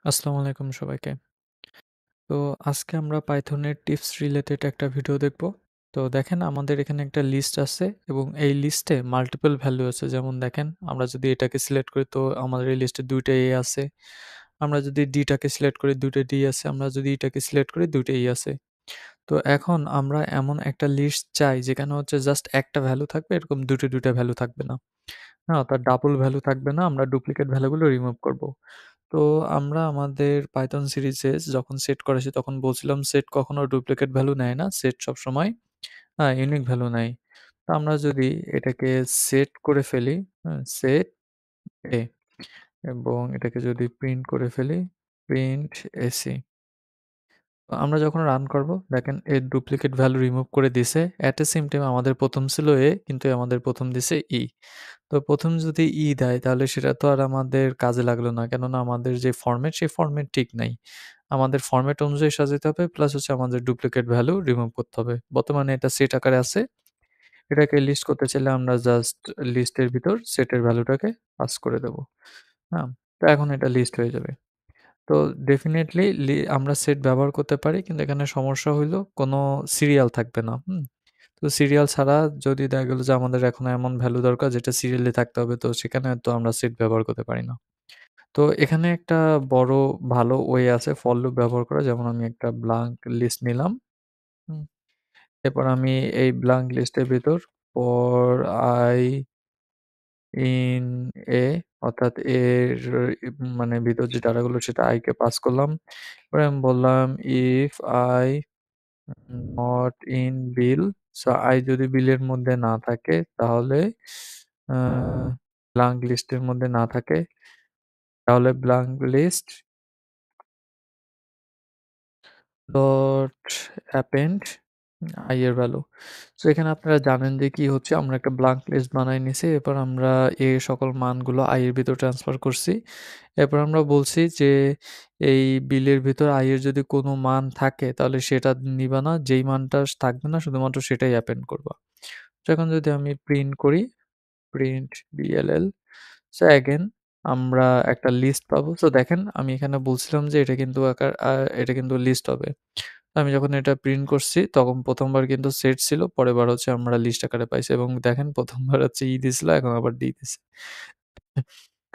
আসসালামু আলাইকুম সবাইকে। তো আজকে আমরা পাইথনের টিপস রিলেটেড একটা ভিডিও দেখব। তো দেখেন আমাদের এখানে একটা লিস্ট আছে এবং এই লিস্টে মাল্টিপল ভ্যালু আছে। যেমন দেখেন আমরা যদি এটাকে সিলেক্ট করি তো আমাদের এই লিস্টে ২ টা A আছে। আমরা যদি D টাকে সিলেক্ট করি ২ টা D আছে। আমরা যদি E টাকে সিলেক্ট করি ২ টা E আছে। তো এখন আমরা এমন একটা লিস্ট চাই যেখানে হচ্ছে জাস্ট একটা ভ্যালু থাকবে এরকম ২ টা ২ টা ভ্যালু থাকবে না। হ্যাঁ, অর্থাৎ ডাবল ভ্যালু থাকবে না। আমরা ডুপ্লিকেট ভ্যালুগুলো রিমুভ করব। তো আমরা আমাদের পাইথন সিরিজে যখন সেট করেছি তখন বলছিলাম সেট কখনো ডুপ্লিকেট ভ্যালু নেয় না। সেট সবসময় ইউনিক ভ্যালু নেয়। তো আমরা যদি এটাকে সেট করে ফেলি, হ্যাঁ? সেট এ এবং এটাকে যদি প্রিন্ট করে ফেলি, প্রিন্ট এসি। তো আমরা যখন রান করব দেখেন এর ডুপ্লিকেট ভ্যালু রিমুভ করে দিছে। এট দ্য সেম টাইম আমাদের ১ম ছিল A কিন্তু আমাদের ১ম দিছে E। তো ১ম যদি E দেয় তাহলে সেটা তো আর আমাদের কাজে লাগলো না। কেননা আমাদের যে ফরম্যাট সেই ফরম্যাট ঠিক নাই। আমাদের ফরম্যাট অনুযায়ী সাজাতে হবে প্লাস হচ্ছে আমাদের ডুপ্লিকেট ভ্যালু রিমুভ করতে হবে। বর্তমানে এটা সেট আকারে আছে। এটাকে লিস্ট করতে চাইলে আমরা জাস্ট লিস্টের ভিতর সেটের ভ্যালুটাকে পাস করে দেব। হ্যাঁ? তো এখন এটা লিস্ট হয়ে যাবে। তো ডেফিনিটলি আমরা সেট ব্যবহার করতে পারি কিন্তু এখানে সমস্যা হইলো কোনো সিরিয়াল থাকবে না। তো সিরিয়াল ছাড়া যদি দেখা গেল যে আমাদের এখন এমন ভ্যালু দরকার যেটা সিরিয়ালি থাকতে হবে তো সেখানে তো আমরা সেট ব্যবহার করতে পারি না। তো এখানে একটা বড় ভালো ওয়ে আছে ফর লুপ ব্যবহার করা। যেমন আমি একটা ব্ল্যাংক লিস্ট নিলাম। হুম? এরপর আমি এই ব্ল্যাংক লিস্টের ভিতর for i in a অর্থাৎ এর মানে ভিতর যে ডাটাগুলো সেটা i কে পাস করলাম। এরপরে আমি বললাম if i not in bill so i যদি বিলের মধ্যে না থাকে তাহলে আ ব্ল্যাংক লিস্টের মধ্যে না থাকে তাহলে blank list dot append i এর ভ্যালু। সো এখানে আপনারা জানেন যে কি হচ্ছে আমরা একটা ব্ল্যাংক লিস্ট বানায় নিছি। এরপর আমরা সকল মানগুলো i এর ভিতর ট্রান্সফার করছি। এরপর আমরা বলছি যে এই বিলের ভিতর i এর যদি কোনো মান থাকে তাহলে সেটা নিবা না। যেই মানটা থাকবে না শুধুমাত্র সেটাই অ্যাপেন্ড করবা। তো এখন যদি আমি প্রিন্ট করি, প্রিন্ট বিএলএল সো এগেইন আমরা একটা লিস্ট পাবো। সো দেখেন আমি এখানে বলছিলাম যে এটা কিন্তু লিস্ট হবে। আমি যখন এটা প্রিন্ট করছি তখন ১ম বার কিন্তু সেট ছিল। পরের বার হচ্ছে আমরা লিস্ট আকারে পাইছি এবং দেখেন ১ম বার হচ্ছে ই দিছিল এখন আবার ডি দিছে।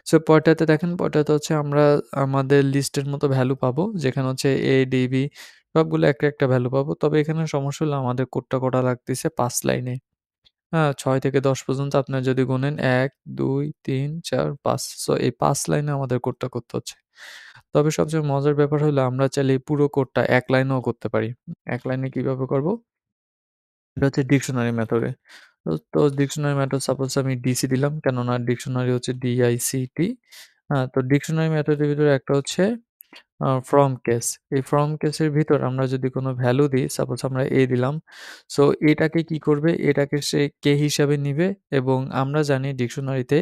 সো পরেরটাতে হচ্ছে আমরা আমাদের লিস্টের মতো ভ্যালু পাবো। যেখানে হচ্ছে A, D, B সবগুলো একটা ভ্যালু পাবো। তবে এখানে সমস্যা হলো আমাদের কোডটা করা লাগতেছে ৫ লাইনে। হ্যাঁ, ৬ থেকে ১০ পর্যন্ত আপনারা যদি গুনেন ১, ২, ৩, ৪, ৫ সো এই ৫ লাইনে আমাদের কোডটা করতে হচ্ছে। তবে সবচেয়ে মজার ব্যাপার হলো আমরা চাইলে এই পুরো কোডটা ১ লাইনেও করতে পারি। ১ লাইনে কিভাবে করব? এটা হচ্ছে ডিকশনারি মেথডে। তো ডিকশনারি মেথড সাপোজ আমি ডিসি দিলাম। কেননা ডিকশনারি হচ্ছে ডিআইসিটি। তো ডিকশনারি মেথডের ভিতরে একটা হচ্ছে ফ্রম কেস। এই ফ্রম কেসের ভিতর আমরা যদি কোনো ভ্যালু দিই, সাপোজ আমরা A দিলাম। সো এটাকে কি করবে? এটাকে সে কে হিসাবে নিবে এবং আমরা জানি ডিকশনারিতে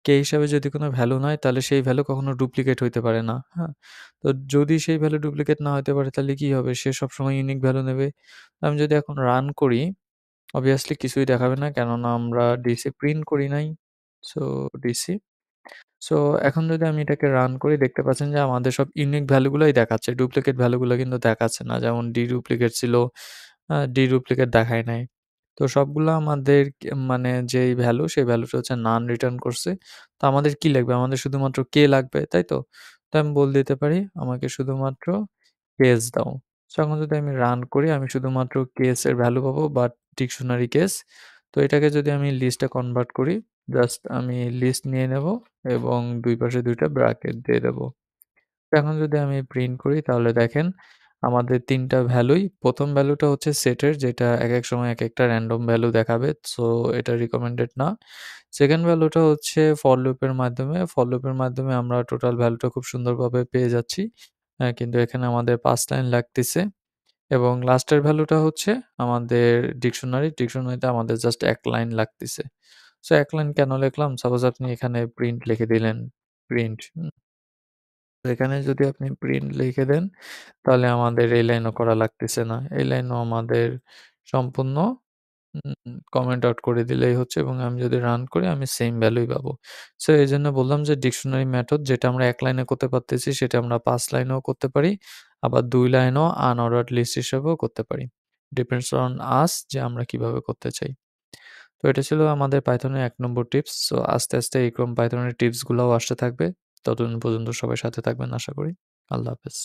কে হিসাবে যদি কোনো ভ্যালু নেয় তাহলে সেই ভ্যালু কখনো ডুপ্লিকেট হইতে পারে না। হ্যাঁ? তো যদি সেই ভ্যালু ডুপ্লিকেট না হইতে পারে তাহলে কি হবে? সে সবসময় ইউনিক ভ্যালু নেবে। আমি যদি এখন রান করি obviously কিছুই দেখাবে না কেননা আমরা ডিসি প্রিন্ট করি নাই। So DC. সো এখন যদি আমি এটাকে রান করি দেখতে পাচ্ছেন যে আমাদের সব ইউনিক ভ্যালুগুলোই দেখাচ্ছে। ডুপ্লিকেট ভ্যালুগুলো কিন্তু দেখাচ্ছে না। যেমন ডি ডুপ্লিকেট ছিল, ডি ডুপ্লিকেট দেখায় নাই। তো সবগুলো আমাদের মানে যেই ভ্যালু সেই ভ্যালুটা হচ্ছে নান রিটার্ন করছে। তো আমাদের কি লাগবে? আমাদের শুধুমাত্র কে লাগবে, তাই তো? তো আমি বলে দিতে পারি আমাকে শুধুমাত্র কেস দাও। সো এখন যদি আমি রান করি আমি শুধুমাত্র কেসের ভ্যালু পাবো বা ডিকশনারি কেস। তো এটাকে যদি আমি লিস্টে কনভার্ট করি জাস্ট আমি লিস্ট নিয়ে নেব এবং ২ পাশে ২ টা ব্র্যাকেট দিয়ে দেব। তো এখন যদি আমি প্রিন্ট করি তাহলে দেখেন আমাদের ৩ টা ভ্যালুই ১ম ভ্যালুটা হচ্ছে সেটের যেটা একেক সময় একেকটা র‍্যান্ডম ভ্যালু দেখাবে। সো এটা রিকমেন্ডেড না। সেকেন্ড ভ্যালুটা হচ্ছে ফর লুপের মাধ্যমে। ফর লুপের মাধ্যমে আমরা টোটাল ভ্যালুটা খুব সুন্দরভাবে পেয়ে যাচ্ছি। কিন্তু এখানে আমাদের ৫ লাইন লাগতেছে এবং লাস্টের ভ্যালুটা হচ্ছে আমাদের ডিকশনারিতে আমাদের জাস্ট ১ লাইন লাগতেছে। সো ১ লাইন কেন লিখলাম? সাপোজ আপনি এখানে প্রিন্ট লিখে দিলেন। প্রিন্ট তো এখানে যদি আপনি প্রিন্ট লিখে দেন তাহলে আমাদের এই লাইনও করা লাগতেছে না। এই লাইনও আমাদের সম্পূর্ণ কমেন্ট আউট করে দিলেই হচ্ছে এবং আমি যদি রান করি আমি সেম ভ্যালুই পাবো। সো এজন্য বললাম যে ডিকশনারি মেথড যেটা আমরা ১ লাইনে করতে পারতেছি সেটা আমরা ৫ লাইনেও করতে পারি। আবার ২ লাইনেও আনঅর্ডার্ড লিস্ট হিসেবেও করতে পারি। ডিপেন্ডস অন আস যে আমরা কিভাবে করতে চাই। তো এটা ছিল আমাদের পাইথনের ১ নম্বর টিপস। সো আস্তে এরকম পাইথনের টিপসগুলাও আসতে থাকবে। ততদিন পর্যন্ত সবাই সাথে থাকবেন আশা করি। আল্লাহ হাফেজ।